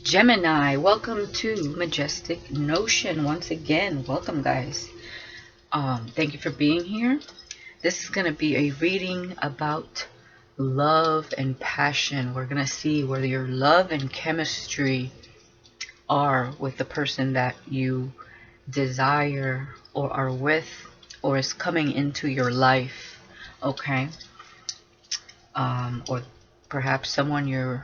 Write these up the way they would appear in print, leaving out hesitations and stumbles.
Gemini, welcome to Majestic Notion once again. Welcome, guys. Thank you for being here. This is going to be a reading about love and passion. We're going to see where your love and chemistry are with the person that you desire or are with or is coming into your life. Okay. Or perhaps someone you're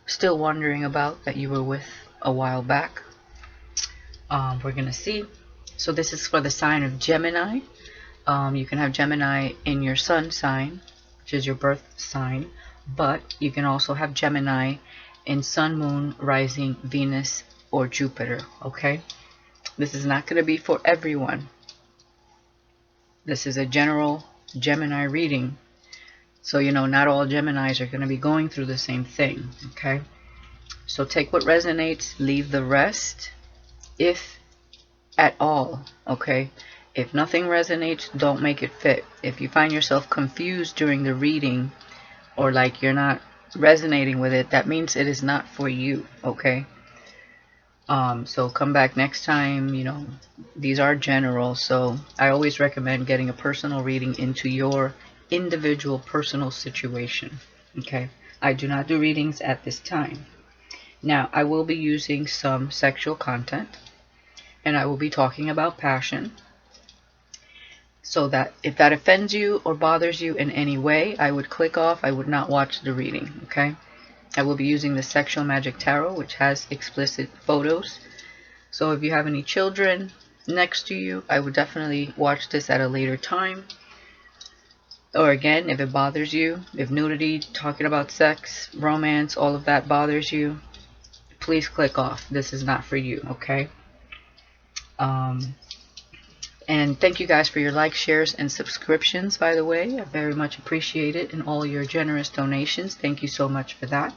still wondering about that you were with a while back. We're gonna see. So this is for the sign of Gemini. You can have Gemini in your sun sign, which is your birth sign, but you can also have Gemini in sun, moon, rising, Venus, or Jupiter. Okay, this is not going to be for everyone. This is a general Gemini reading. So, not all Geminis are going to be going through the same thing, okay? So take what resonates, leave the rest, if at all, okay? If nothing resonates, don't make it fit. If you find yourself confused during the reading or like you're not resonating with it, that means it is not for you, okay? So come back next time. These are general, so I always recommend getting a personal reading into your individual personal situation. Okay, I do not do readings at this time. Now I will be using some sexual content, and I will be talking about passion, so that if that offends you or bothers you in any way, I would click off. I would not watch the reading. Okay, I will be using the Sexual Magic Tarot, which has explicit photos, so if you have any children next to you, I would definitely watch this at a later time. Or again, if it bothers you, if nudity, talking about sex, romance, all of that bothers you, please click off. This is not for you, okay? And thank you guys for your likes, shares, and subscriptions, by the way. I very much appreciate it, and all your generous donations. Thank you so much for that.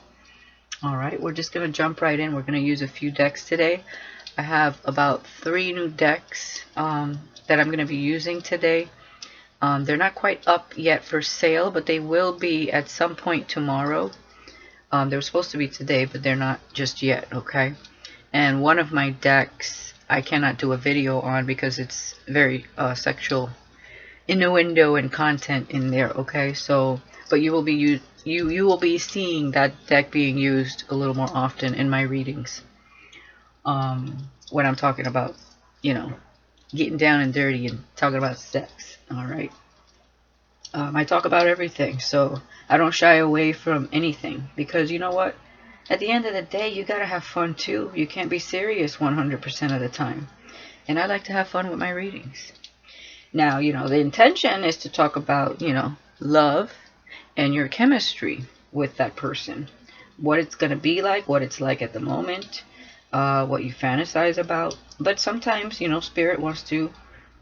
All right, we're just going to jump right in. We're going to use a few decks today. I have about 3 new decks that I'm going to be using today. They're not quite up yet for sale, but they will be at some point tomorrow. They were supposed to be today, but they're not just yet, okay? And one of my decks I cannot do a video on because it's very sexual innuendo and content in there, okay? So, but you will be seeing that deck being used a little more often in my readings. When I'm talking about, getting down and dirty and talking about sex. All right. I talk about everything, so I don't shy away from anything, because you know what? At the end of the day, you gotta have fun too. You can't be serious 100% of the time. And I like to have fun with my readings. Now, the intention is to talk about, love and your chemistry with that person. What it's gonna be like, what it's like at the moment, what you fantasize about. But sometimes, Spirit wants to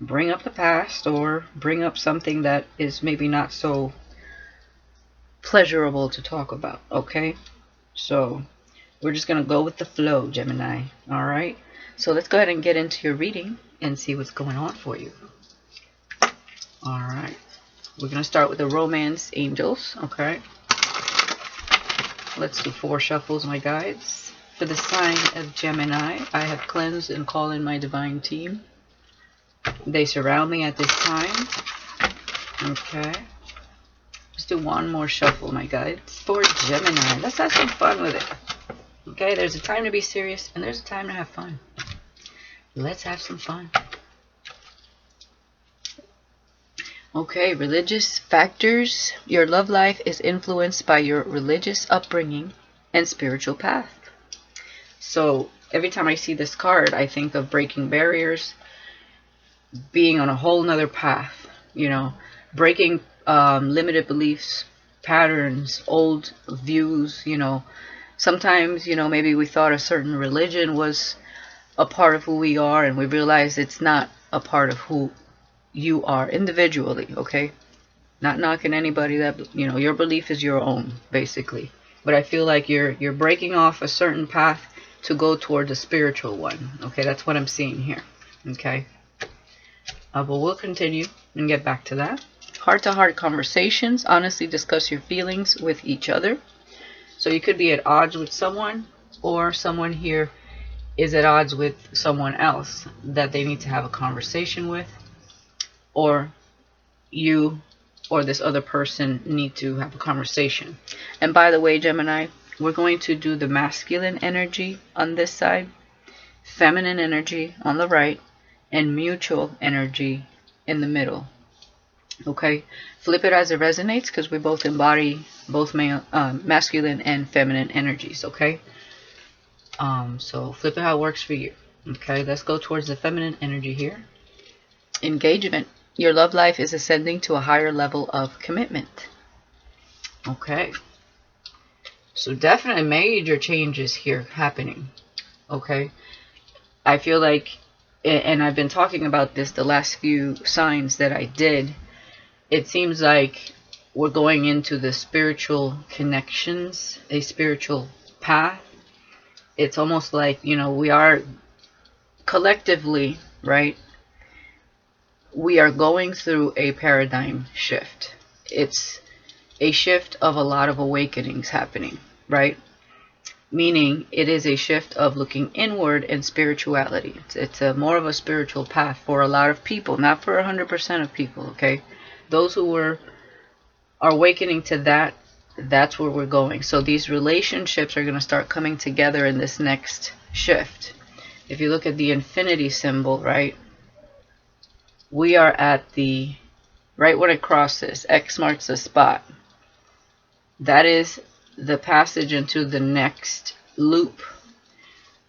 bring up the past or bring up something that is maybe not so pleasurable to talk about, okay? So we're just going to go with the flow, Gemini. All right? So let's go ahead and get into your reading and see what's going on for you. All right. We're going to start with the Romance Angels, okay? Let's do 4 shuffles, my guides. For the sign of Gemini, I have cleansed and called in my divine team. They surround me at this time. Okay. Let's do one more shuffle, my guides. For Gemini, let's have some fun with it. Okay, there's a time to be serious and there's a time to have fun. Let's have some fun. Okay, religious factors. Your love life is influenced by your religious upbringing and spiritual path. So every time I see this card, I think of breaking barriers, being on a whole nother path, breaking limited beliefs, patterns, old views. Sometimes, maybe we thought a certain religion was a part of who we are, and we realize it's not a part of who you are individually, okay? Not knocking anybody. That, your belief is your own, basically. But I feel like you're breaking off a certain path to go toward a spiritual one, okay? That's what I'm seeing here, okay? But we'll continue and get back to that. Heart-to-heart conversations. Honestly discuss your feelings with each other. So you could be at odds with someone, or someone here is at odds with someone else that they need to have a conversation with, or you or this other person need to have a conversation. And by the way, Gemini, we're going to do the masculine energy on this side, feminine energy on the right, and mutual energy in the middle. Okay, flip it as it resonates, because we both embody both masculine and feminine energies. Okay, so flip it how it works for you. Okay, let's go towards the feminine energy here. Engagement. Your love life is ascending to a higher level of commitment. Okay, so definitely major changes here happening. Okay, I feel like, and I've been talking about this the last few signs that I did, it seems like we're going into the spiritual connections, a spiritual path. It's almost like, you know, we are collectively, right? We are going through a paradigm shift. It's a shift of a lot of awakenings happening, right? Meaning it is a shift of looking inward and spirituality. It's a more of a spiritual path for a lot of people, not for 100% of people, okay? Those who are awakening to that, that's where we're going. So these relationships are going to start coming together in this next shift. If you look at the infinity symbol, right? We are at the, right when it crosses, X marks the spot. That is the passage into the next loop.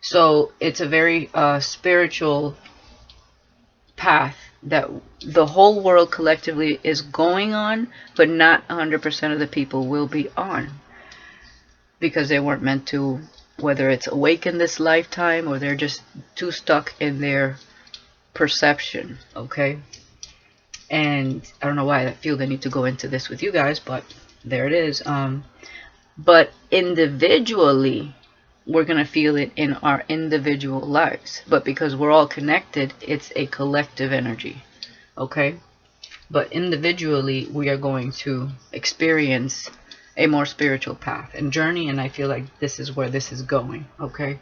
So it's a very spiritual path that the whole world collectively is going on, but not 100% of the people will be on, because they weren't meant to, whether it's awaken this lifetime or they're just too stuck in their perception. Okay, and I don't know why I feel the need to go into this with you guys, but there it is. But individually, we're going to feel it in our individual lives. But because we're all connected, it's a collective energy. Okay? But individually, we are going to experience a more spiritual path and journey. And I feel like this is where this is going. Okay?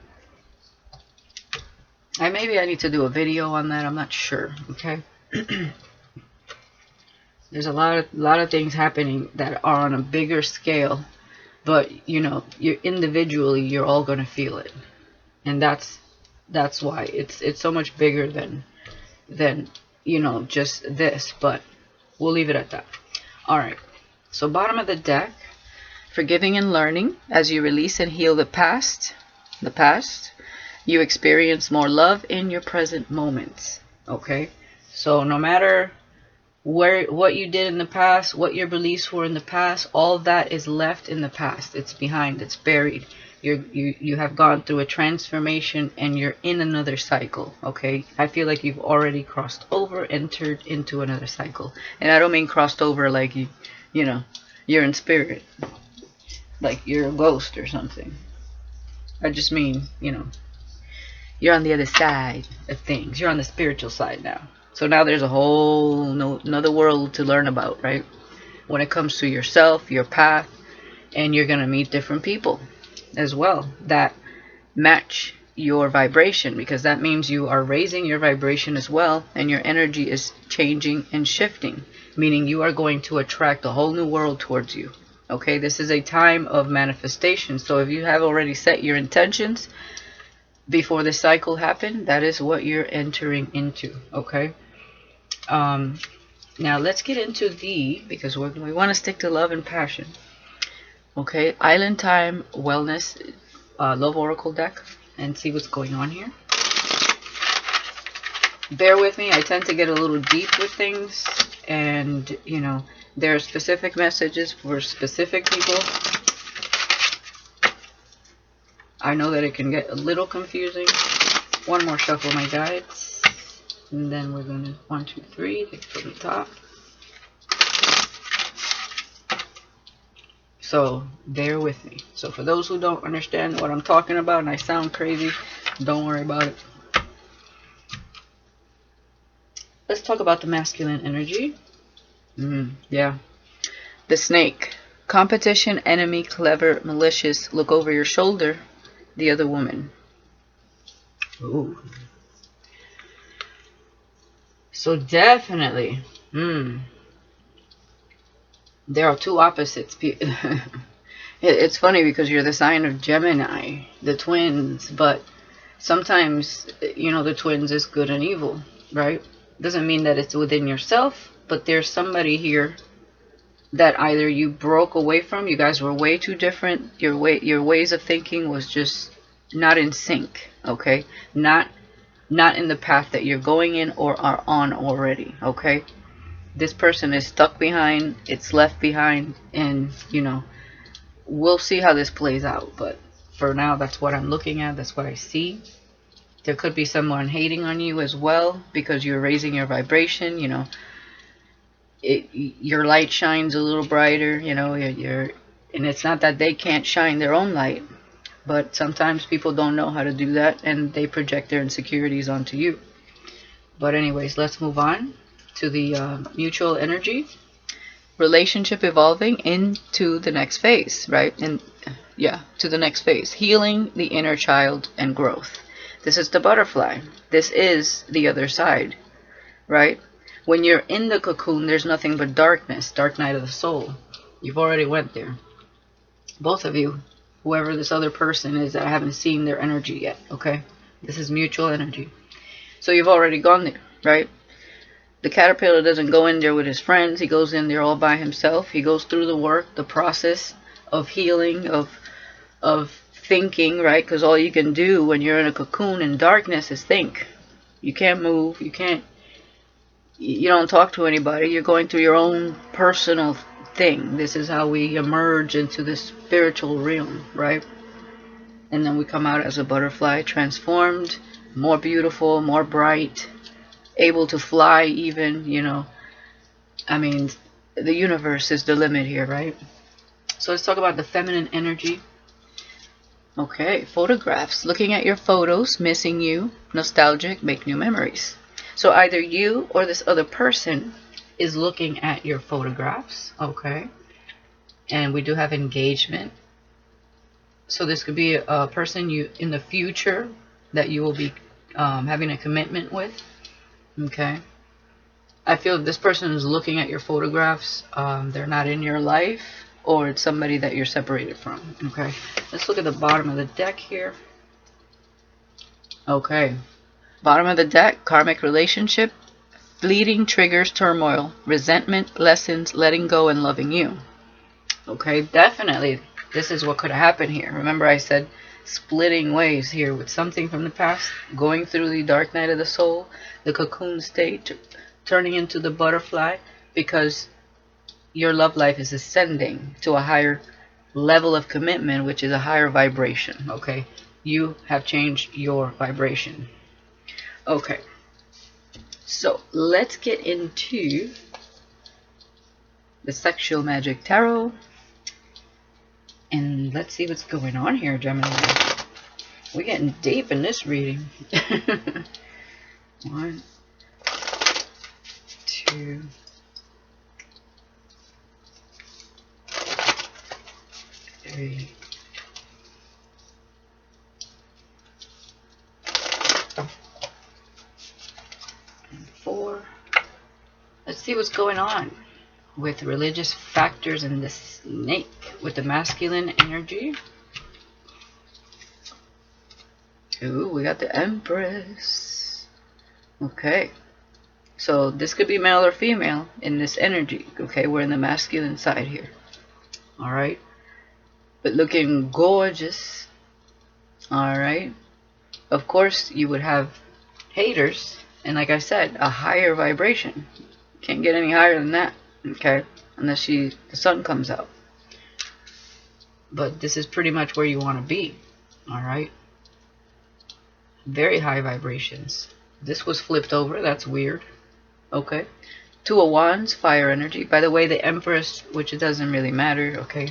And maybe I need to do a video on that. I'm not sure. Okay? There's a lot of things happening that are on a bigger scale. But, you know, individually, you're all going to feel it. And that's why it's so much bigger than, you know, just this. But we'll leave it at that. All right. So bottom of the deck, forgiving and learning. As you release and heal the past, you experience more love in your present moments. Okay. So no matter what you did in the past, what your beliefs were in the past, all that is left in the past. It's behind, it's buried. You have gone through a transformation and you're in another cycle. Okay, I feel like you've already crossed over, entered into another cycle. And I don't mean crossed over like you know, you're in spirit, like you're a ghost or something. I just mean, you know, you're on the other side of things. You're on the spiritual side now. So now there's a whole another world to learn about, right? When it comes to yourself, your path, and you're going to meet different people as well that match your vibration, because that means you are raising your vibration as well, and your energy is changing and shifting, meaning you are going to attract a whole new world towards you. Okay, this is a time of manifestation. So if you have already set your intentions before the cycle happened, that is what you're entering into. Okay. Now let's get into because we want to stick to love and passion. Okay, Island Time Wellness Love Oracle deck, and see what's going on here. Bear with me, I tend to get a little deep with things, and you know, there are specific messages for specific people. I know that it can get a little confusing. One more shuffle, my guides. And then we're going to 1, 2, 3, take from the top. So bear with me. So for those who don't understand what I'm talking about and I sound crazy, don't worry about it. Let's talk about the masculine energy. Yeah. The snake. Competition, enemy, clever, malicious, look over your shoulder, the other woman. Ooh. So definitely, there are two opposites. It's funny because you're the sign of Gemini, the twins, but sometimes, the twins is good and evil, right? Doesn't mean that it's within yourself, but there's somebody here that either you broke away from, you guys were way too different, your ways of thinking was just not in sync, okay? Not in the path that you're going in or are on already, okay? This person is stuck behind, it's left behind, and we'll see how this plays out, but for now that's what I'm looking at, that's what I see. There could be someone hating on you as well because you're raising your vibration, your light shines a little brighter, and it's not that they can't shine their own light, but sometimes people don't know how to do that and they project their insecurities onto you. But anyways, let's move on to the mutual energy. Relationship evolving into the next phase, right? And yeah, to the next phase. Healing the inner child and growth. This is the butterfly. This is the other side, right? When you're in the cocoon, there's nothing but darkness, dark night of the soul. You've already went there. Both of you, whoever this other person is that I haven't seen their energy yet, okay? This is mutual energy. So you've already gone there, right? The caterpillar doesn't go in there with his friends. He goes in there all by himself. He goes through the work, the process of healing, of thinking, right? Because all you can do when you're in a cocoon in darkness is think. You can't move. You don't talk to anybody. You're going through your own personal thing. This is how we emerge into the spiritual realm, right? And then we come out as a butterfly, transformed, more beautiful, more bright, able to fly even, I mean, the universe is the limit here, right? So let's talk about the feminine energy. Okay, photographs. Looking at your photos, missing you, nostalgic, make new memories. So either you or this other person is looking at your photographs, okay? And we do have engagement. So this could be a person you in the future that you will be having a commitment with. Okay, I feel if this person is looking at your photographs, they're not in your life, or it's somebody that you're separated from. Okay, let's look at the bottom of the deck here. Okay, bottom of the deck, karmic relationship, fleeting triggers turmoil, resentment, lessons, letting go, and loving you. Okay, definitely this is what could happen here. Remember I said splitting ways here with something from the past, going through the dark night of the soul, the cocoon state, turning into the butterfly, because your love life is ascending to a higher level of commitment, which is a higher vibration. Okay, you have changed your vibration. Okay, so let's get into the sexual magic tarot. And let's see what's going on here, Gemini. We're getting deep in this reading. 1, 2, 3, 4. Let's see what's going on with religious factors in the snake with the masculine energy. Ooh, we got the Empress. Okay, so this could be male or female in this energy. Okay, we're in the masculine side here. All right, but looking gorgeous. All right, of course you would have haters, and like I said, a higher vibration. Can't get any higher than that. Okay, unless the sun comes out. But this is pretty much where you want to be. All right, very high vibrations. This was flipped over. That's weird. Okay, 2 of Wands, fire energy. By the way, the Empress, which it doesn't really matter. Okay,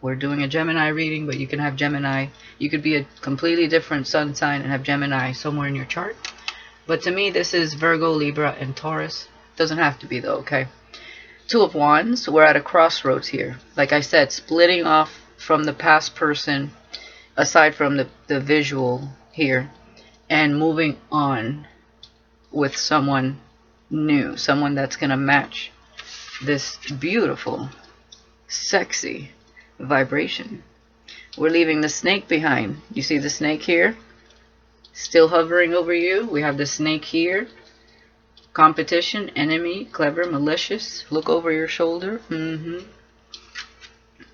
we're doing a Gemini reading, but you can have Gemini. You could be a completely different sun sign and have Gemini somewhere in your chart. But to me, this is Virgo, Libra, and Taurus. Doesn't have to be though. Okay. 2 of Wands, we're at a crossroads here. Like I said, splitting off from the past person. aside from the visual here, and moving on with someone new, someone that's gonna match this beautiful, sexy vibration. We're leaving the snake behind. You see the snake here? Still hovering over you. We have the snake here. Competition, enemy, clever, malicious. Look over your shoulder.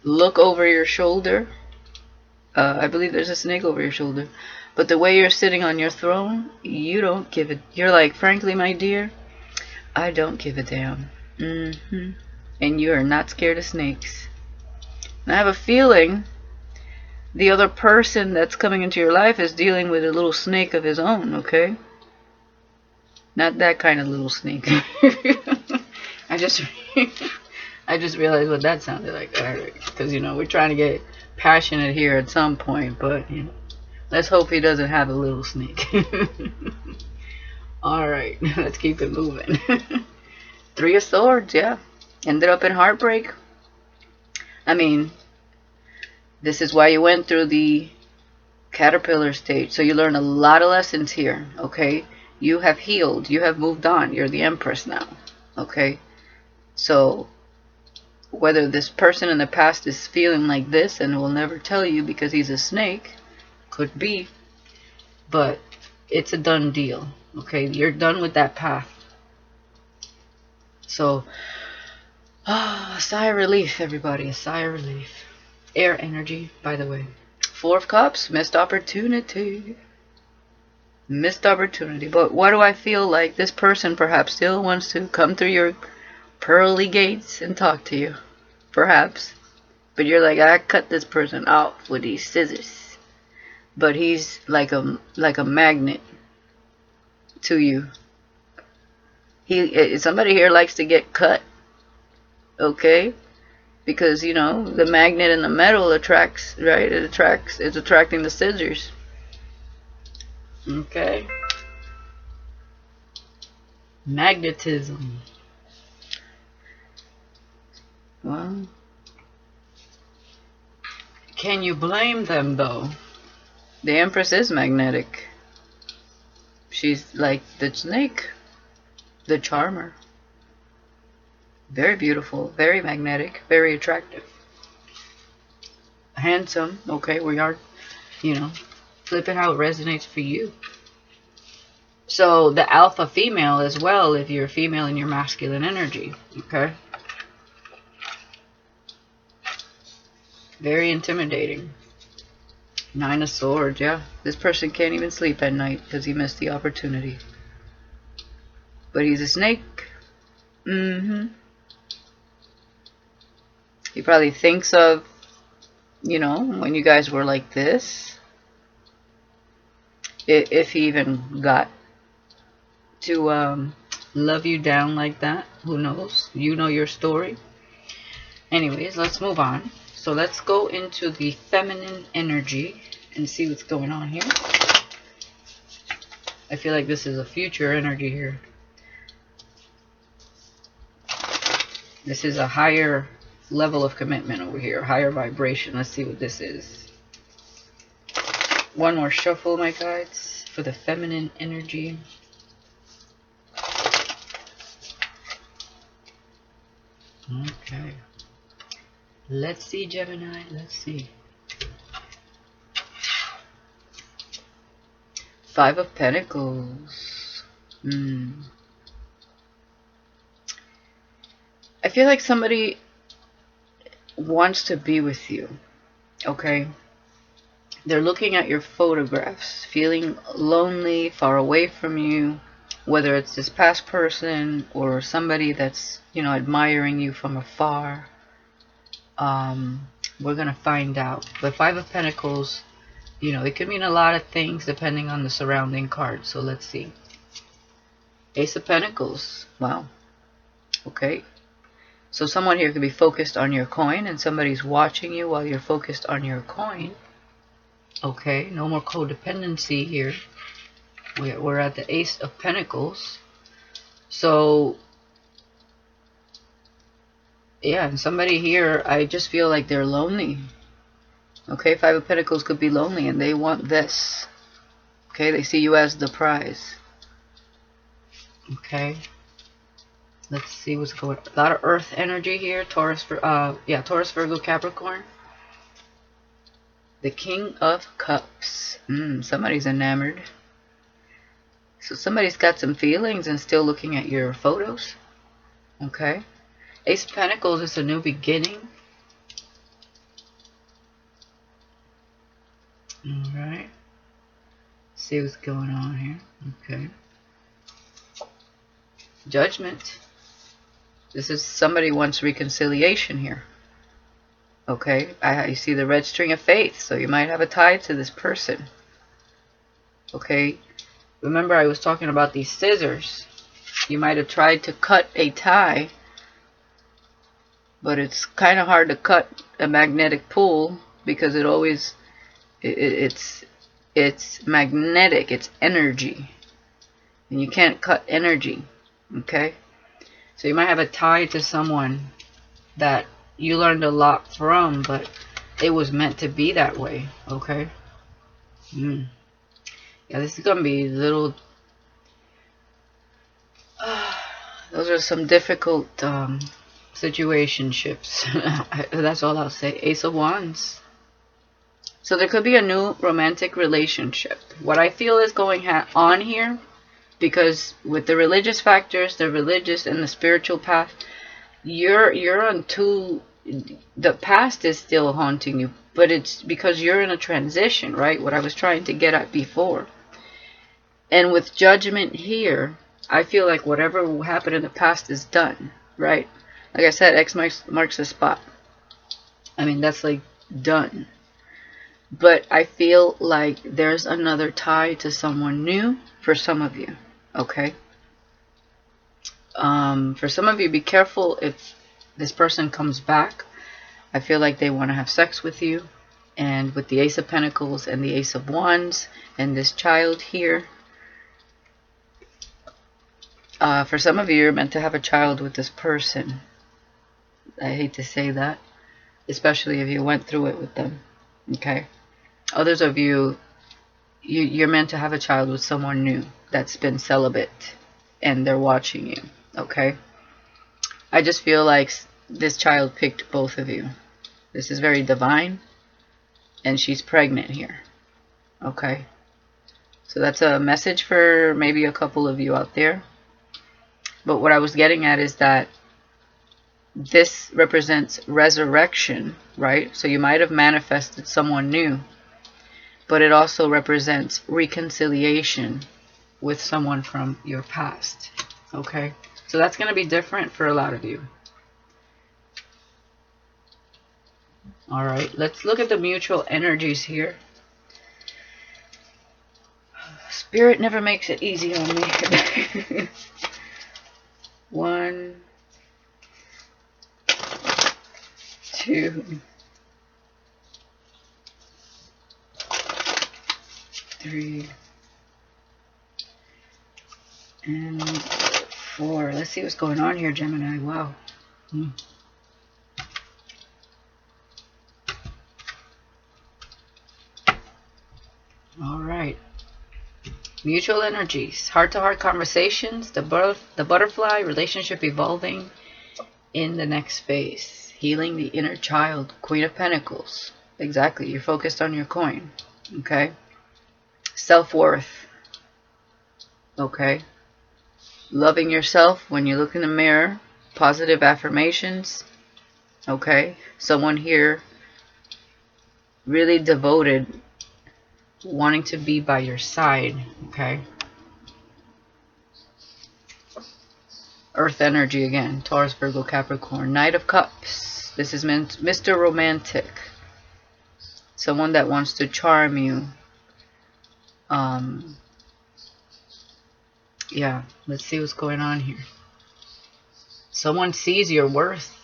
Look over your shoulder. I believe there's a snake over your shoulder. But the way you're sitting on your throne, you don't give it. You're like, frankly, my dear, I don't give a damn. And you are not scared of snakes. And I have a feeling the other person that's coming into your life is dealing with a little snake of his own, okay? Not that kind of little snake. I just realized what that sounded like. Because, you know, we're trying to get passionate here at some point, but, you know, let's hope he doesn't have a little snake. Alright, let's keep it moving. 3 of Swords, yeah. Ended up in heartbreak. I mean, this is why you went through the caterpillar stage. So you learned a lot of lessons here, okay? You have healed. You have moved on. You're the Empress now, okay? So whether this person in the past is feeling like this and will never tell you because he's a snake, could be, but it's a done deal, okay? You're done with that path. So, a sigh of relief, everybody. A sigh of relief. Air energy, by the way. 4 of Cups, missed opportunity. Missed opportunity. But what do I feel like? This person perhaps still wants to come through your pearly gates and talk to you. Perhaps. But you're like, I cut this person off with these scissors. But he's like a magnet to you. Somebody here likes to get cut. Okay? Because, you know, the magnet in the metal attracts, right? It's attracting the scissors. Okay? Magnetism. Well, can you blame them, though? The Empress is magnetic. She's like the snake, the charmer. Very beautiful, very magnetic, very attractive. Handsome, okay, we are, you know, flipping how it resonates for you. So the alpha female as well, if you're a female in your masculine energy, okay? Very intimidating. 9 of Swords, yeah. This person can't even sleep at night because he missed the opportunity. But he's a snake. He probably thinks of, you know, when you guys were like this. If he even got to love you down like that. Who knows? You know your story. Anyways, let's move on. So let's go into the feminine energy and see what's going on here. I feel like this is a future energy here. This is a higher level of commitment over here, higher vibration. Let's see what this is. One more shuffle, my guides, for the feminine energy. Okay. Let's see, Gemini. Let's see. 5 of Pentacles. I feel like somebody wants to be with you, okay? They're looking at your photographs, feeling lonely, far away from you, whether it's this past person or somebody that's, you know, admiring you from afar. We're going to find out. The 5 of Pentacles, you know, it could mean a lot of things depending on the surrounding cards. So let's see. Ace of Pentacles. Wow. Okay. So someone here could be focused on your coin and somebody's watching you while you're focused on your coin. Okay. No more codependency here. We're at the Ace of Pentacles. So, yeah, and somebody here, I just feel like they're lonely. Okay, Five of Pentacles could be lonely and they want this. Okay, they see you as the prize. Okay. Let's see what's going on. A lot of earth energy here. Taurus, Taurus, Virgo, Capricorn. The King of Cups. Somebody's enamored. So somebody's got some feelings and still looking at your photos. Okay. Ace of Pentacles is a new beginning. Alright. See what's going on here. Okay. Judgment. This is somebody wants reconciliation here. Okay. You see the red string of faith. So you might have a tie to this person. Okay. Remember I was talking about these scissors. You might have tried to cut a tie. But it's kind of hard to cut a magnetic pull because it always... It's magnetic. It's energy. And you can't cut energy. Okay. So you might have a tie to someone that you learned a lot from, but it was meant to be that way. Okay. Yeah, this is gonna be little. Those are some difficult situationships. That's all I'll say. Ace of Wands. So there could be a new romantic relationship. What I feel is going on here, because with the religious factors, the religious and the spiritual path, you're on two. The past is still haunting you, but it's because you're in a transition, right? What I was trying to get at before. And with Judgment here, I feel like whatever happened in the past is done, right? Like I said, X marks the spot. I mean, that's like done. But I feel like there's another tie to someone new for some of you. Okay. For some of you, be careful if this person comes back. I feel like they want to have sex with you. And with the Ace of Pentacles and the Ace of Wands and this child here. For some of you, you're meant to have a child with this person. I hate to say that. Especially if you went through it with them. Okay. Others of you, you're meant to have a child with someone new that's been celibate and they're watching you. Okay. I just feel like this child picked both of you. This is very divine. And she's pregnant here. Okay. So that's a message for maybe a couple of you out there. But what I was getting at is that this represents resurrection, right? So you might have manifested someone new. But it also represents reconciliation with someone from your past. Okay? So that's going to be different for a lot of you. Alright, let's look at the mutual energies here. Spirit never makes it easy on me. 1, 2, 3, and 4. Let's see what's going on here, Gemini. Wow. All right. Mutual energies, heart-to-heart conversations, the butterfly, relationship evolving in the next phase. Healing the inner child, Queen of Pentacles. Exactly, you're focused on your coin. Okay. Self-worth. Okay. Loving yourself when you look in the mirror. Positive affirmations. Okay. Someone here really devoted, wanting to be by your side. Okay. Earth energy again. Taurus, Virgo, Capricorn. Knight of Cups. This is Mr. Romantic. Someone that wants to charm you. Yeah, let's see what's going on here. Someone sees your worth.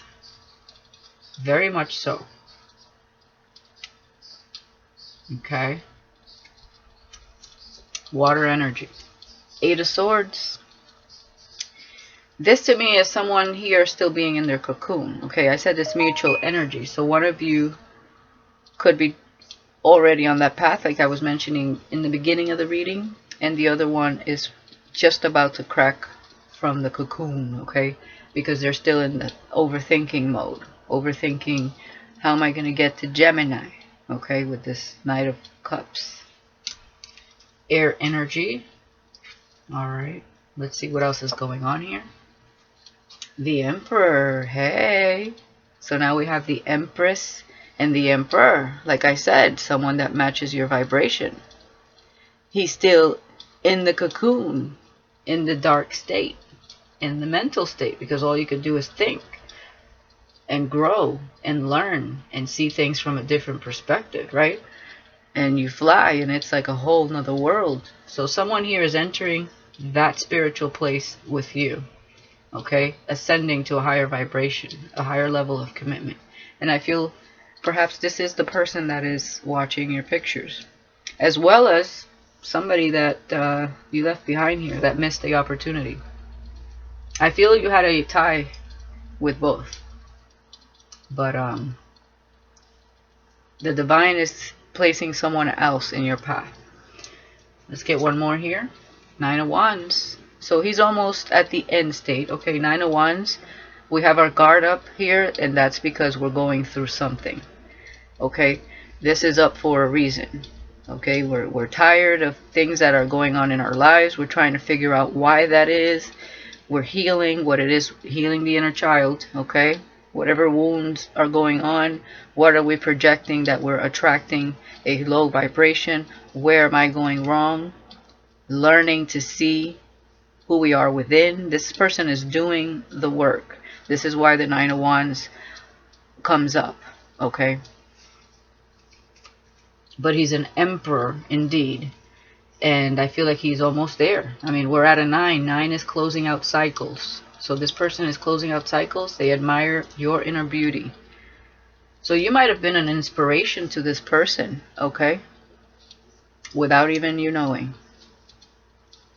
Very much so. Okay. Water energy. 8 of Swords. This to me is someone here still being in their cocoon. Okay, I said it's mutual energy. So one of you could be already on that path, like I was mentioning in the beginning of the reading, and the other one is just about to crack from the cocoon, okay? Because they're still in the overthinking mode. Overthinking, how am I going to get to Gemini, okay, with this Knight of Cups. Air energy. Alright, let's see what else is going on here. The Emperor, hey! So now we have the Empress and the Emperor. Like I said, someone that matches your vibration. He's still in the cocoon, in the dark state, in the mental state, because all you could do is think and grow and learn and see things from a different perspective, right? And you fly and it's like a whole nother world. So someone here is entering that spiritual place with you, okay? Ascending to a higher vibration, a higher level of commitment. And I feel perhaps this is the person that is watching your pictures, as well as somebody that you left behind here that missed the opportunity. I feel you had a tie with both, but the divine is placing someone else in your path. Let's get one more here. 9 of Wands. So he's almost at the end state. Okay, 9 of Wands. We have our guard up here, and that's because we're going through something. Okay, this is up for a reason. Okay, we're tired of things that are going on in our lives. We're trying to figure out why that is. We're healing what it is, healing the inner child. Okay, whatever wounds are going on, what are we projecting that we're attracting a low vibration? Where am I going wrong? Learning to see who we are within. This person is doing the work. This is why the 9 of Wands comes up. Okay, but he's an emperor indeed, and I feel like he's almost there. I mean, we're at a 9. 9 is closing out cycles. So this person is closing out cycles. They admire your inner beauty. So you might have been an inspiration to this person, okay, without even you knowing.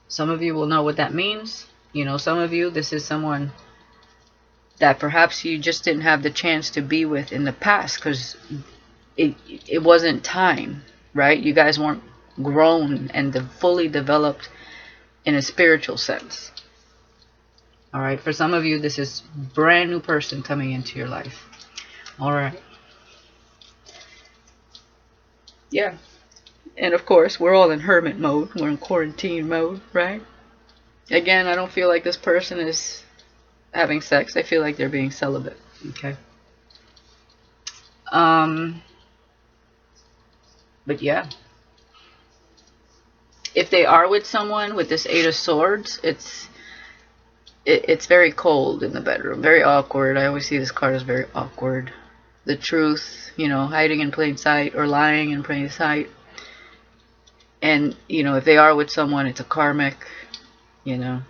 Some of you will know what that means. You know, some of you, this is someone that perhaps you just didn't have the chance to be with in the past because it wasn't time, right? You guys weren't grown and fully developed in a spiritual sense. All right, for some of you, this is brand new person coming into your life. All right. Yeah. And of course, we're all in hermit mode. We're in quarantine mode, right? Again, I don't feel like this person is having sex. I feel like they're being celibate. Okay. But yeah. If they are with someone with this 8 of Swords, it's very cold in the bedroom. Very awkward. I always see this card as very awkward. The truth, you know, hiding in plain sight or lying in plain sight. And, you know, if they are with someone, it's a karmic, you know.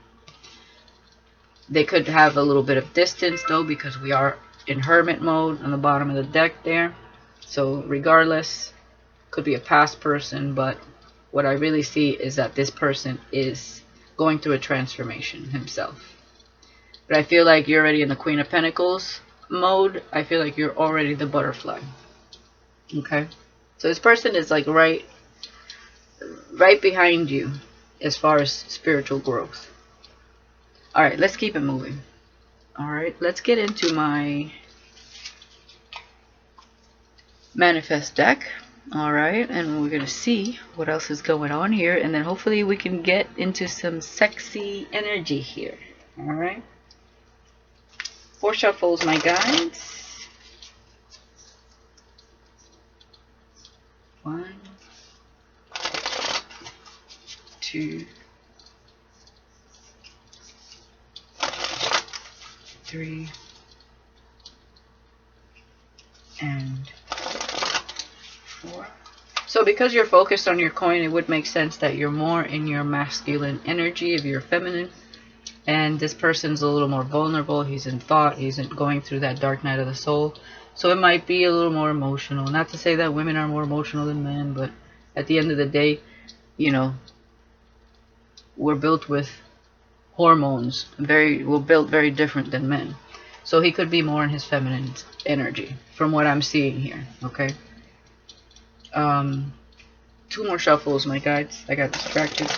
They could have a little bit of distance, though, because we are in hermit mode on the bottom of the deck there. So, regardless, could be a past person, but what I really see is that this person is going through a transformation himself. But I feel like you're already in the Queen of Pentacles mode. I feel like you're already the butterfly. Okay? So this person is like right behind you as far as spiritual growth. Alright, let's keep it moving. Alright, let's get into my manifest deck. Alright, and we're going to see what else is going on here, and then hopefully we can get into some sexy energy here. Alright. 4 shuffles, my guys. 1, 2, 3, and 4. So because you're focused on your coin, it would make sense that you're more in your masculine energy if you're feminine. And this person's a little more vulnerable. He's in thought. He's going through that dark night of the soul. So it might be a little more emotional. Not to say that women are more emotional than men, but at the end of the day, you know, we're built with hormones. We're built very different than men. So he could be more in his feminine energy from what I'm seeing here. Okay. Um, Two more shuffles, my guides. I got distracted.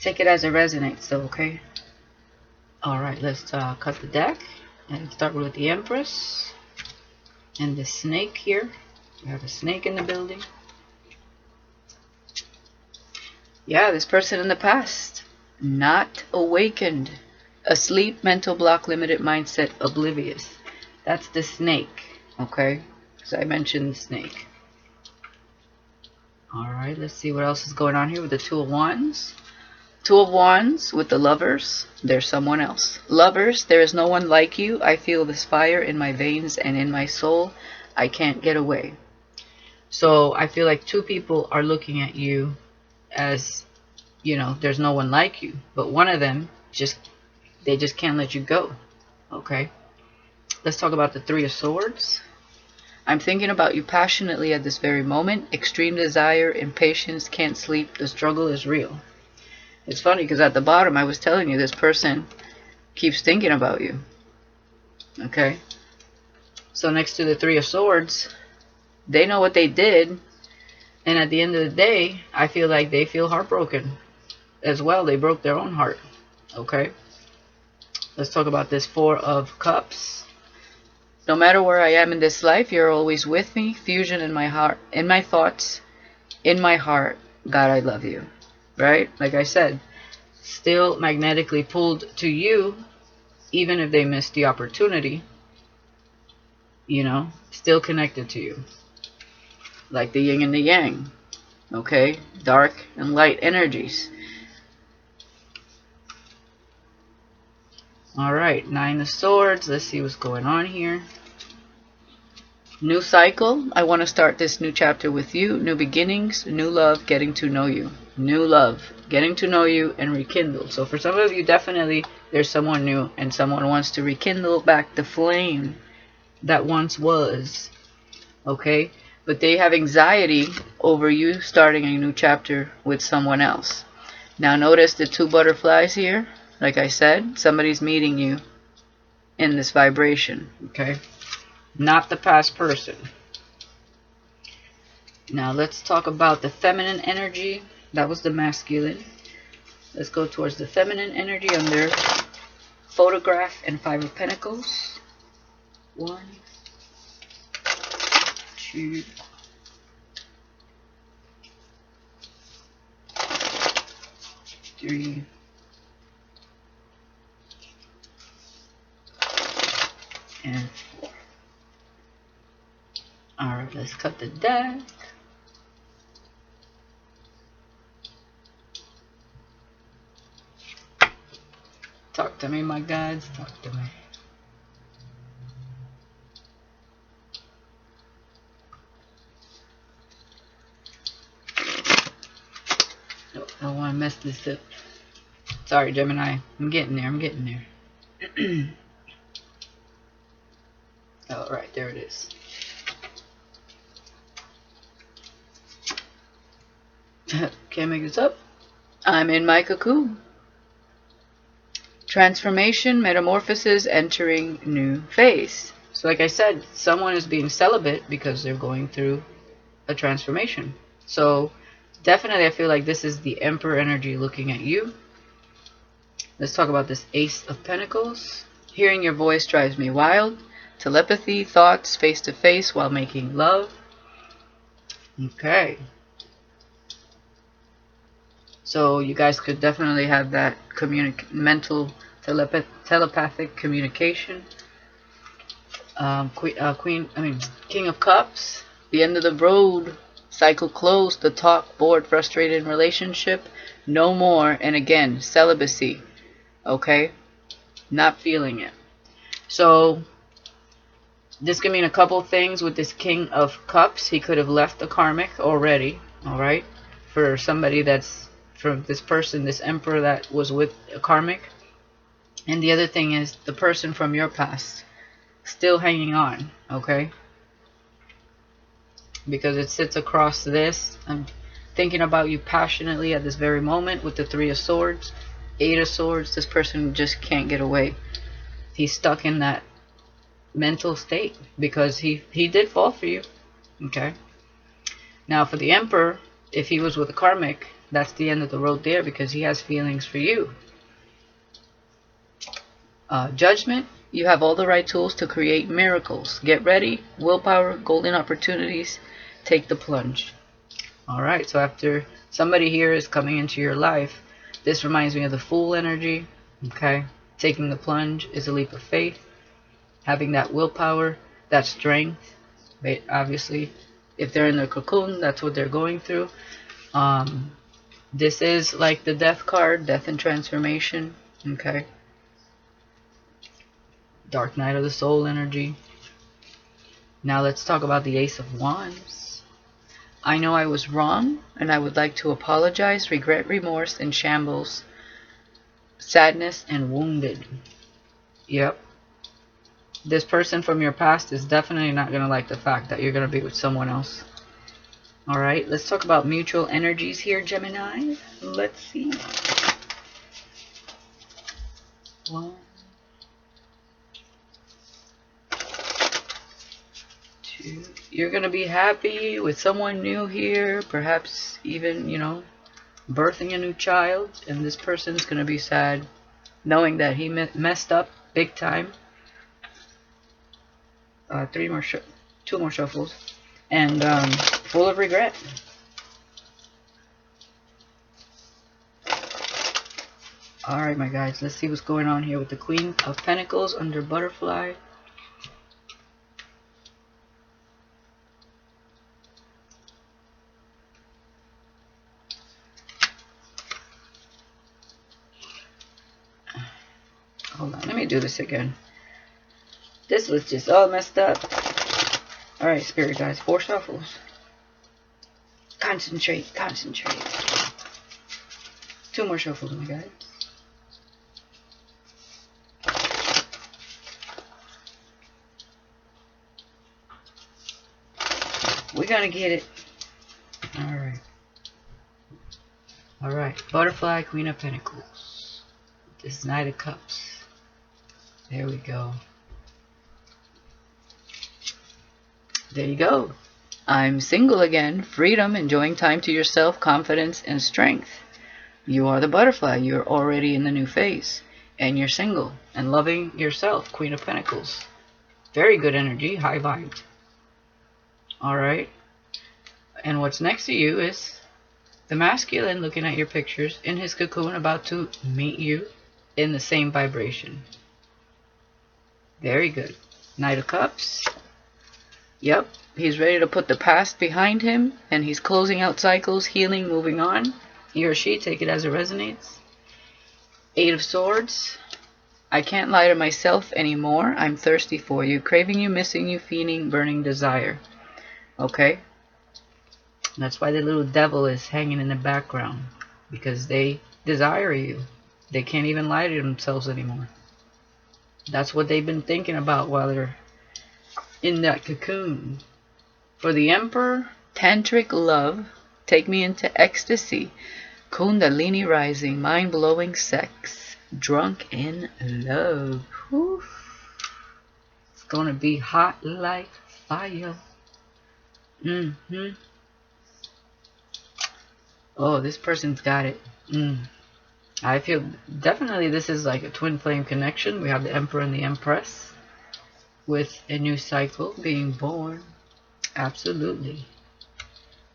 Take it as it resonates, though, okay? Alright, let's cut the deck and start with the Empress and the snake here. We have a snake in the building. Yeah, this person in the past, not awakened, asleep, mental block, limited mindset, oblivious. That's the snake, okay? Because I mentioned the snake. Alright, let's see what else is going on here with the Two of Wands. Two of Wands with the Lovers. There's someone else. Lovers, there is no one like you. I feel this fire in my veins and in my soul. I can't get away. So I feel like two people are looking at you as, you know, there's no one like you. But one of them, they just can't let you go. Okay. Let's talk about the Three of Swords. I'm thinking about you passionately at this very moment. Extreme desire, impatience, can't sleep. The struggle is real. It's funny because at the bottom I was telling you this person keeps thinking about you. Okay. So next to the Three of Swords, they know what they did. And at the end of the day, I feel like they feel heartbroken as well. They broke their own heart. Okay. Let's talk about this Four of Cups. No matter where I am in this life, you're always with me. Fusion in my heart, in my thoughts, in my heart. God, I love you. Right? Like I said, still magnetically pulled to you, even if they missed the opportunity, you know, still connected to you. Like the yin and the yang, okay? Dark and light energies. Alright, Nine of Swords. Let's see what's going on here. New cycle. I want to start this new chapter with you. New beginnings, new love, getting to know you. New love, getting to know you and rekindle. So for some of you, definitely there's someone new and someone wants to rekindle back the flame that once was. Okay? But they have anxiety over you starting a new chapter with someone else. Now notice the two butterflies here. Like I said, somebody's meeting you in this vibration. Okay? Not the past person. Now let's talk about the feminine energy. That was the masculine. Let's go towards the feminine energy under photograph and Five of Pentacles. 1, 2, 3, and 4. Alright, let's cut the deck. Talk to me, my guides. Talk to me. I don't want to mess this up. Sorry, Gemini. I'm getting there. I'm getting there. Alright, there it is. Can't make this up. I'm in my cocoon. Transformation, metamorphosis, entering new phase. So like I said, someone is being celibate because they're going through a transformation. So definitely I feel like this is the Emperor energy looking at you. Let's talk about this Ace of Pentacles. Hearing your voice drives me wild. Telepathy, thoughts, face to face while making love. Okay. So you guys could definitely have that mental telepathic communication. King of Cups. The end of the road. Cycle closed. The talk, bored, frustrated relationship. No more. And again, celibacy. Okay? Not feeling it. So this could mean a couple things with this King of Cups. He could have left the karmic already. Alright? For somebody that's from this person, this Emperor that was with a karmic. And the other thing is the person from your past still hanging on, okay? Because it sits across this. I'm thinking about you passionately at this very moment with the Three of Swords, Eight of Swords. This person just can't get away. He's stuck in that mental state because he did fall for you. Okay. Now for the Emperor, if he was with a karmic, that's the end of the road there because he has feelings for you. Judgment, you have all the right tools to create miracles. Get ready, willpower, golden opportunities, take the plunge. Alright, so after somebody here is coming into your life, this reminds me of the Fool energy. Okay, taking the plunge is a leap of faith. Having that willpower, that strength. Obviously, if they're in their cocoon, that's what they're going through. This is like the death card, death and transformation. Okay. Dark night of the soul energy. Now let's talk about the Ace of Wands. I know I was wrong, and I would like to apologize, regret, remorse, and shambles, sadness, and wounded. Yep. This person from your past is definitely not going to like the fact that you're going to be with someone else. Alright, let's talk about mutual energies here, Gemini. Let's see. 1, 2. You're going to be happy with someone new here. Perhaps even, birthing a new child. And this person's going to be sad knowing that he messed up big time. 2 more shuffles. And full of regret. Alright, my guys, let's see what's going on here with the Queen of Pentacles under Butterfly. Hold on, let me do this again. This was just all messed up. Alright, Spirit guys, 4 shuffles. Concentrate, concentrate. 2 more shuffles, my guys. We're gonna get it. Alright. Alright, Butterfly, Queen of Pentacles. This Knight of Cups. There we go. There you go. I'm single again. Freedom, enjoying time to yourself, confidence, and strength. You are the Butterfly. You're already in the new phase. And you're single and loving yourself, Queen of Pentacles. Very good energy, high vibes. Alright. And what's next to you is the masculine looking at your pictures in his cocoon, about to meet you in the same vibration. Very good. Knight of Cups. Yep, he's ready to put the past behind him, and he's closing out cycles, healing, moving on. He or she, take it as it resonates. 8 of Swords. I can't lie to myself anymore. I'm thirsty for you, craving you, missing you, fiending, burning desire. Okay? That's why the little devil is hanging in the background, because they desire you. They can't even lie to themselves anymore. That's what they've been thinking about while they're in that cocoon. For the Emperor, tantric love, take me into ecstasy, kundalini rising, mind-blowing sex, drunk in love. Whew. It's gonna be hot like fire. Oh, this person's got it. I feel definitely this is like a twin flame connection. We have the Emperor and the Empress with a new cycle being born. Absolutely.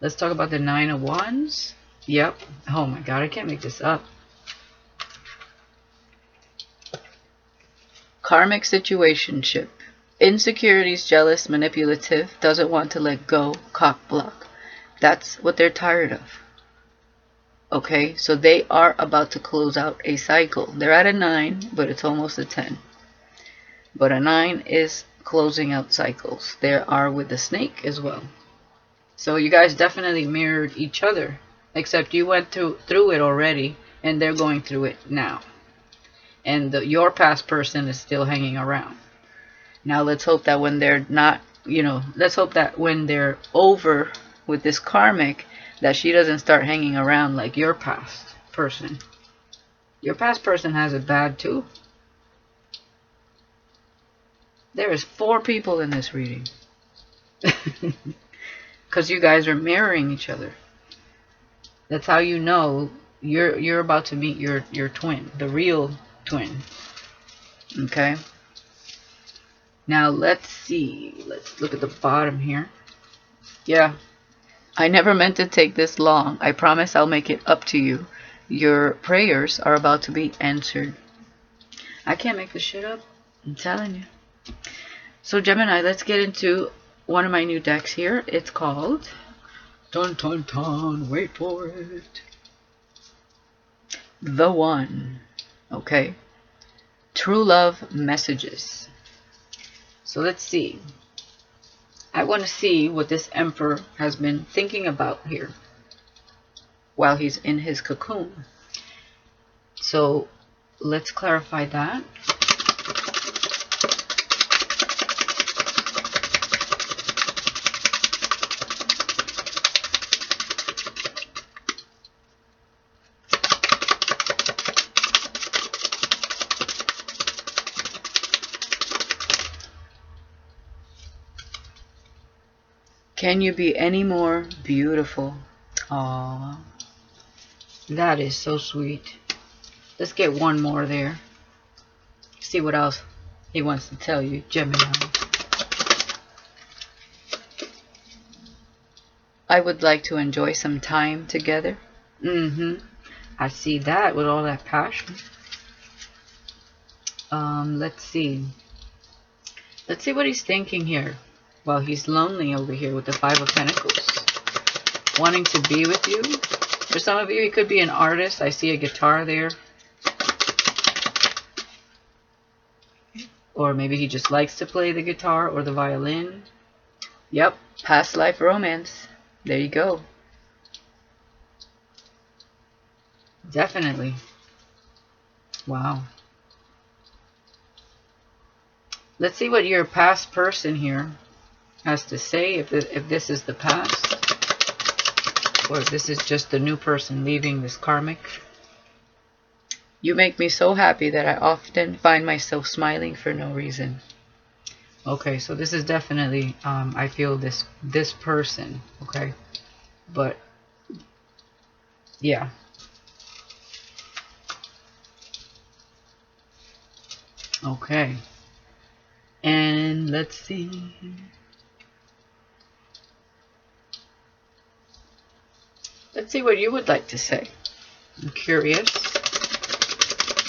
Let's talk about the 9 of Wands. Yep. Oh my god, I can't make this up. Karmic situationship. Insecurities, jealous, manipulative, doesn't want to let go, cock block. That's what they're tired of. Okay, so they are about to close out a cycle. They're at a 9, but it's almost a 10. But a 9 is closing out cycles. They are with the Snake as well. So you guys definitely mirrored each other. Except you went through it already, and they're going through it now. And your past person is still hanging around. Now let's hope that when they're not, let's hope that when they're over with this karmic, that she doesn't start hanging around like your past person. Your past person has it bad too. There is 4 people in this reading. Because you guys are mirroring each other. That's how you know you're about to meet your twin, the real twin. Okay. Now let's see. Let's look at the bottom here. Yeah. I never meant to take this long. I promise I'll make it up to you. Your prayers are about to be answered. I can't make this shit up. I'm telling you. So Gemini, let's get into one of my new decks here. It's called... Dun dun dun, wait for it. The One. Okay. True Love Messages. So let's see. I want to see what this Emperor has been thinking about here while he's in his cocoon. So let's clarify that. Can you be any more beautiful? Aww. That is so sweet. Let's get one more there. See what else he wants to tell you, Gemini. I would like to enjoy some time together. I see that with all that passion. Let's see. Let's see what he's thinking here. Well, he's lonely over here with the 5 of Pentacles. Wanting to be with you. For some of you, he could be an artist. I see a guitar there. Or maybe he just likes to play the guitar or the violin. Yep, past life romance. There you go. Definitely. Wow. Let's see what your past person here has to say, if this is the past, or if this is just the new person leaving this karmic. You make me so happy that I often find myself smiling for no reason. Okay, so this is definitely, I feel this person, okay? But, yeah. Okay. And let's see. Let's see what you would like to say. I'm curious.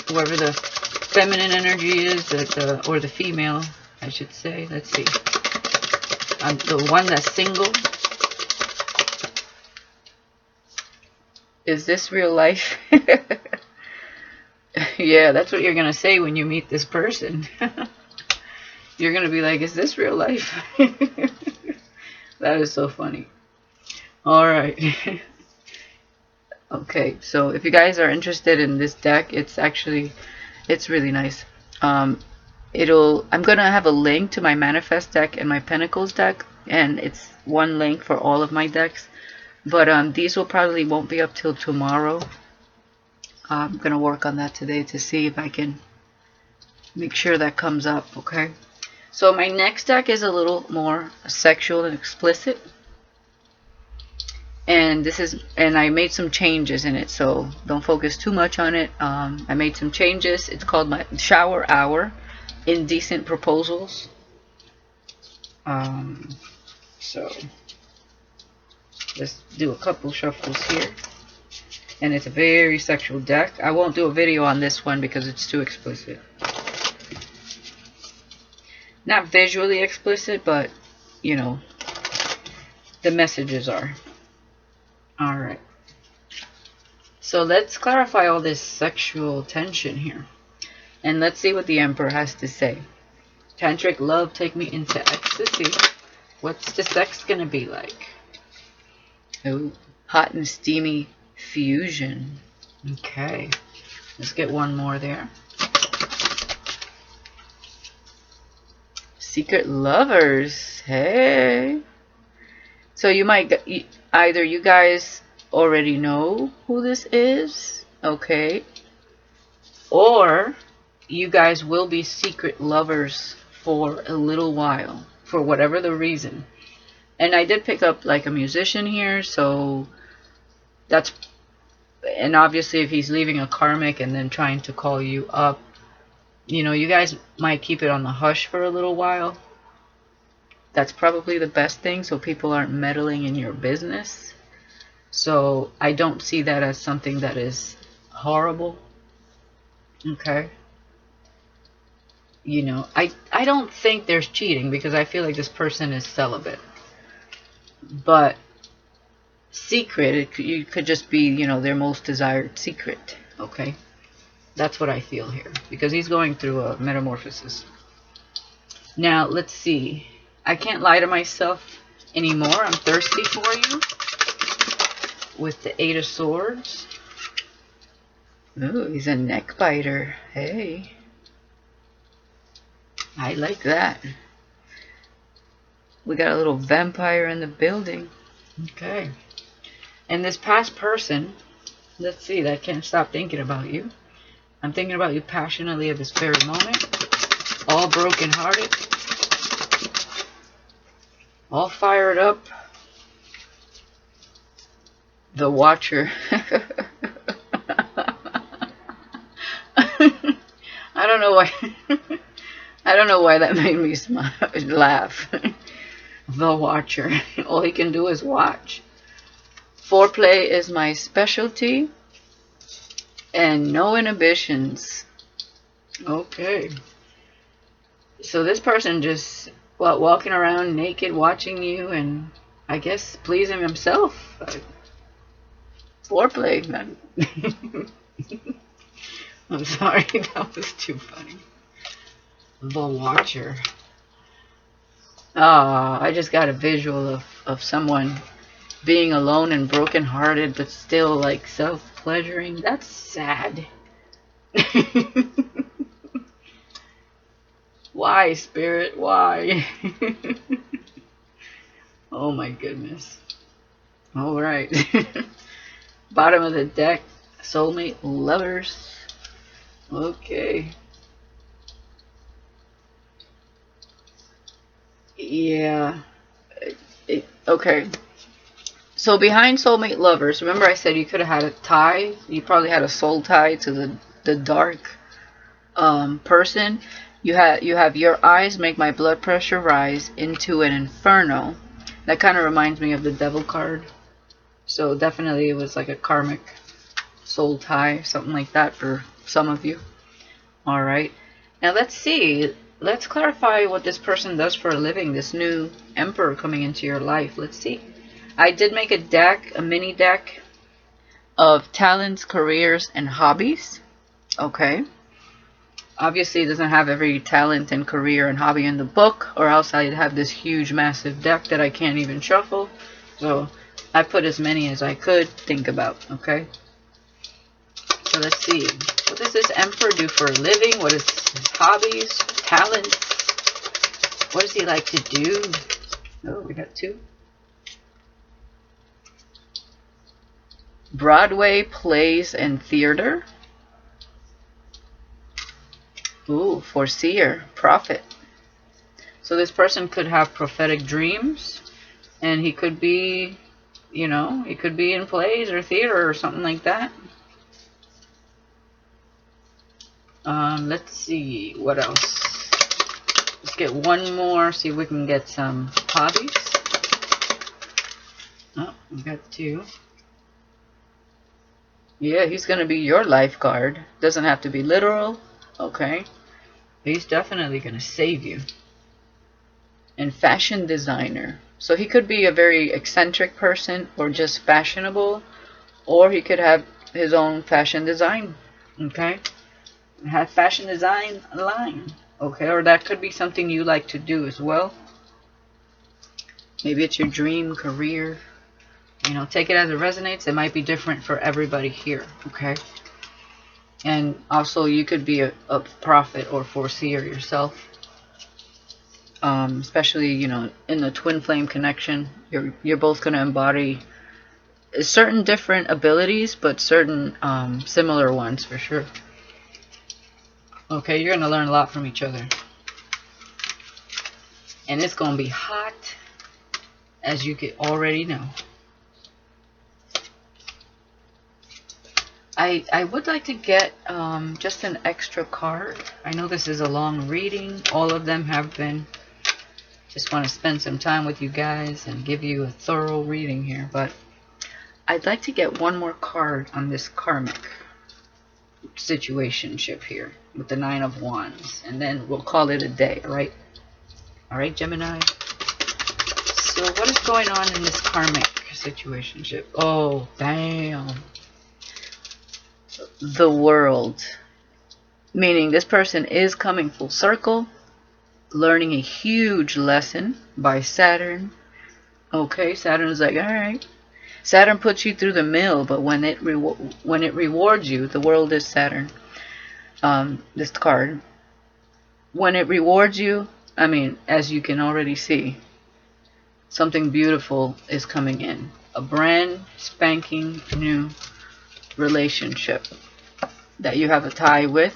Whoever the feminine energy is, or the female, I should say. Let's see. I'm the one that's single. Is this real life? Yeah, that's what you're going to say when you meet this person. You're going to be like, is this real life? That is so funny. Alright. Okay, so if you guys are interested in this deck, it's really nice. I'm gonna have a link to my Manifest deck and my Pentacles deck, and it's one link for all of my decks. But these won't be up till tomorrow. I'm gonna work on that today to see if I can make sure that comes up. Okay. So my next deck is a little more sexual and explicit. And I made some changes in it, so don't focus too much on it. I made some changes. It's called my Shower Hour, Indecent Proposals. So let's do a couple shuffles here. And it's a very sexual deck. I won't do a video on this one because it's too explicit. Not visually explicit, but, you know, the messages are. Alright. So let's clarify all this sexual tension here. And let's see what the Emperor has to say. Tantric love, take me into ecstasy. What's the sex gonna be like? Ooh, hot and steamy fusion. Okay. Let's get one more there. Secret lovers. Hey. So you might either you guys already know who this is, okay, or you guys will be secret lovers for a little while, for whatever the reason. And I did pick up like a musician here, so that's, and obviously if he's leaving a karmic and then trying to call you up, you know, you guys might keep it on the hush for a little while. That's probably the best thing, so people aren't meddling in your business. So I don't see that as something that is horrible. Okay. You know, I don't think there's cheating, because I feel like this person is celibate. But secret, you could just be, you know, their most desired secret. Okay. That's what I feel here, because he's going through a metamorphosis. Now, let's see. I can't lie to myself anymore. I'm thirsty for you. With the 8 of Swords. Ooh, he's a neck biter. Hey. I like that. We got a little vampire in the building. Okay. And this past person, let's see, that can't stop thinking about you. I'm thinking about you passionately at this very moment. All broken hearted. All fired up. The Watcher. I don't know why. I don't know why that made me smile, laugh. The Watcher. All he can do is watch. Foreplay is my specialty. And no inhibitions. Okay. So this person just, well, walking around naked, watching you, and I guess pleasing himself. Foreplay, man. I'm sorry, that was too funny. The Watcher. Ah, I just got a visual of someone being alone and brokenhearted, but still like self-pleasuring. That's sad. Why, Spirit? Why? Oh my goodness. All right. Bottom of the deck. Soulmate lovers. Okay. Yeah. Okay. So behind soulmate lovers, remember I said you could have had a tie. You probably had a soul tie to the dark person. You have your eyes make my blood pressure rise into an inferno. That kind of reminds me of the devil card. So definitely it was like a karmic soul tie, something like that for some of you. Alright. Now let's see. Let's clarify what this person does for a living. This new emperor coming into your life. Let's see. I did make a deck, a mini deck of talents, careers, and hobbies. Okay. Obviously it doesn't have every talent and career and hobby in the book, or else I'd have this huge massive deck that I can't even shuffle. So I put as many as I could think about. Okay. So let's see. What does this emperor do for a living? What is his hobbies, talents? What does he like to do? Oh, we got 2. Broadway, plays, and theater. Ooh, foreseer, prophet. So this person could have prophetic dreams, and he could be, you know, he could be in plays or theater or something like that. Let's see, what else? Let's get one more, see if we can get some hobbies. Oh, we got 2. Yeah, he's going to be your lifeguard. Doesn't have to be literal. Okay. He's definitely going to save you. And fashion designer. So he could be a very eccentric person or just fashionable. Or he could have his own fashion design. Okay. Have fashion design line. Okay. Or that could be something you like to do as well. Maybe it's your dream career. You know, take it as it resonates. It might be different for everybody here, okay? And also, you could be a prophet or foreseer yourself. Especially, you know, in the twin flame connection, you're both going to embody certain different abilities, but certain similar ones for sure. Okay, you're going to learn a lot from each other. And it's going to be hot, as you can already know. I would like to get just an extra card. I know this is a long reading. All of them have been. Just want to spend some time with you guys and give you a thorough reading here. But I'd like to get one more card on this karmic situationship here with the 9 of Wands. And then we'll call it a day, alright? Alright, Gemini? So what is going on in this karmic situationship? Oh, damn. The World. Meaning this person is coming full circle, learning a huge lesson by Saturn. Okay, Saturn is like, alright. Saturn puts you through the mill, but when it rewards you, the World is Saturn. This card. When it rewards you, I mean, as you can already see, something beautiful is coming in. A brand spanking new relationship that you have a tie with.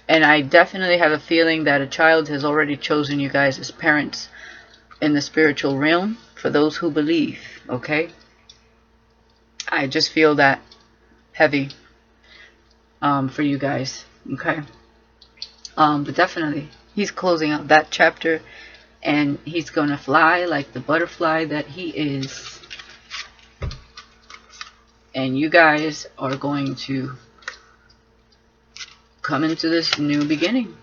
And I definitely have a feeling that a child has already chosen you guys as parents in the spiritual realm, for those who believe, okay? I just feel that heavy for you guys, okay? But definitely, he's closing out that chapter, and he's gonna fly like the butterfly that he is. And you guys are going to come into this new beginning.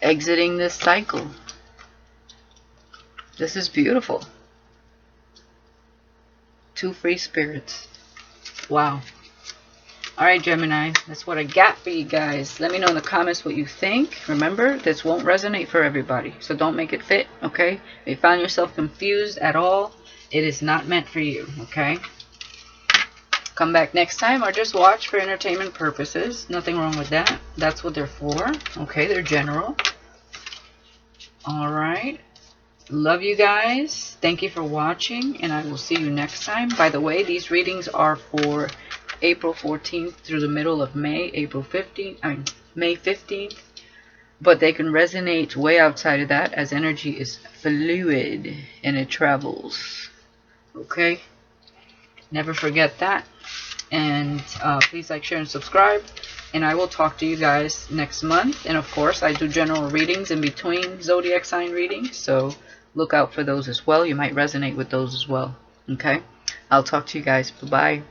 Exiting this cycle. This is beautiful. 2 free spirits. Wow. Alright, Gemini, that's what I got for you guys. Let me know in the comments what you think. Remember, this won't resonate for everybody, so don't make it fit, okay? If you find yourself confused at all, it is not meant for you, okay? Come back next time, or just watch for entertainment purposes. Nothing wrong with that. That's what they're for, okay? They're general. Alright. Love you guys. Thank you for watching, and I will see you next time. By the way, these readings are for April 14th through the middle of May, May 15th. But they can resonate way outside of that, as energy is fluid and it travels. Okay? Never forget that. And please like, share, and subscribe. And I will talk to you guys next month. And of course, I do general readings in between zodiac sign readings. So look out for those as well. You might resonate with those as well. Okay? I'll talk to you guys. Bye-bye.